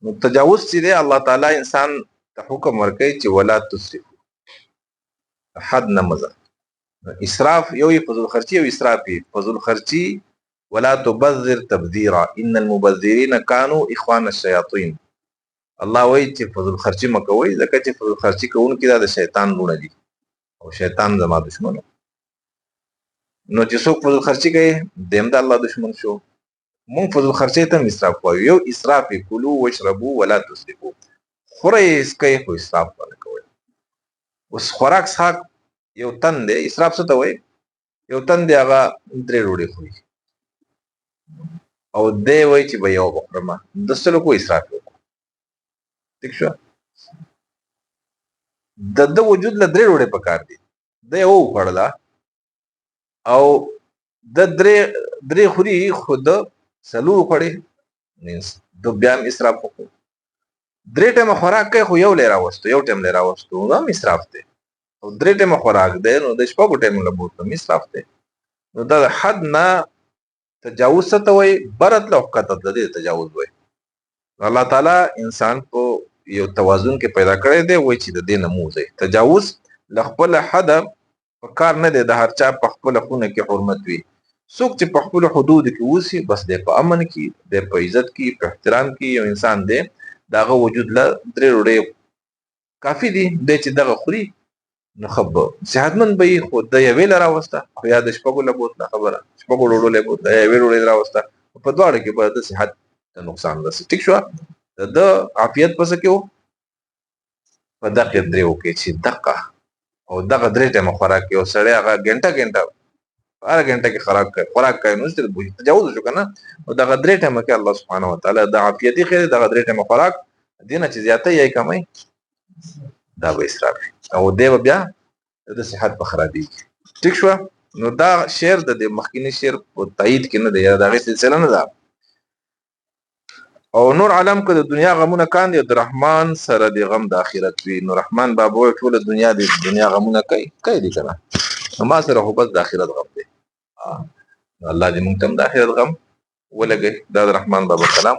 نو تجاوز چې دی الله تعالی انسان ته حکم ورکوي چې ولا تسرف، حد نه مزه. اسراف یو فضول خرچي او اسراف فضول خرچي. ولا تبذر تبذيرا ان المبذرين كانوا اخوان الشياطين. الله وایي چې فضول خرچي مکوئ، ځکه چې فضول خرچي کوونکي دا د شیطان لونه دي او شیطان زما دشمن. نو چې څوک فضول خرچي کوي دیم د الله دشمن شو. مونږ فضول خرچي ته اسراف وایو. یو اسراف کلوا واشربوا ولا تسرفوا، خورئ اسکئ خو اسراف نه کوئ. اوس خوراک څښاک یو تن دی، اسراف څه ته وایي؟ یو تن دی هغه 3 ډوډۍ خوري او دی وایي چې به یو بخورم، د سلو کو اسراف وکړو. ٹھیک شو؟ د وجود له 3 ډوډۍ پکار دي، دی یو وخوړله او د 3 خوري خو د څلور وخوړې، د بیا هم اسراف وکړو. 3 ټیمه خوراک کوي خو یو لی راوستو، یو ټیم لی راوستو، نو هم اسراف دی. او 3 ټیمه خوراک دی نو د شپږو ټیمو له بوتلو هم اسراف دی. نو دا د حد نه تجاوز څه ته وایي؟ برتله او ښکته تلل دې تجاوز وایي. الله تعالی انسان په یو توازن کې پیدا کړی دی، وایي چې د دې نه مه وځئ. تجاوز له خپله حده په کار نه دی، د هر چا په خپله خونه کې حرمت وي. څوک چې په خپلو حدودو کې اوسي بس دی په امن کې، دی په عزت کې، په احترام کې یو انسان دی، د هغه وجود له 3 ډوډۍ کافي دي. دی چې دغه خوري نو ښه به صحتمند به وي، خو د یوې له راوسته خو یا د شپږو له بوتله، خبره شپږو ډوډو له بوتله یا یوې ډوډۍ راوسته، په دواړو کې به د صحت ته نقصان رسي. ټیک شوه؟ د عافیت په څه کې و؟ په دغې 3 کې چې دقه او دغه 3 ټیمه خوراک کوي او سړی هغه ګنټه هر ګنټه کې خوراک کوي، نو چې تجاوز وشو که نه. او دغه 3 ټیمه کې الله سبحانه وتعالی د عافیتي خیر دغه 3 ټیمه خوراک دې نه چې زیاتی یا کمی دا به اسراف وي او دی به بیا د صحت په خرابېږي. ټیک شوه؟ نو دا شعر د دې مخکیني شعر په تایید کې نه دی، یا د هغې سلسله نه ده. او نور عالم که د دنیا غمونه کاندي او د رحمان سره د غم د آخرت وي. نو رحمان بابا وایي ټوله دنیا د دنیا غمونه کوي دي که نه، نو ما سره خو بس د آخرت غم دی. الله دې مونږ ته هم د آخرت غم ولګوي. دا د رحمان بابا کلام.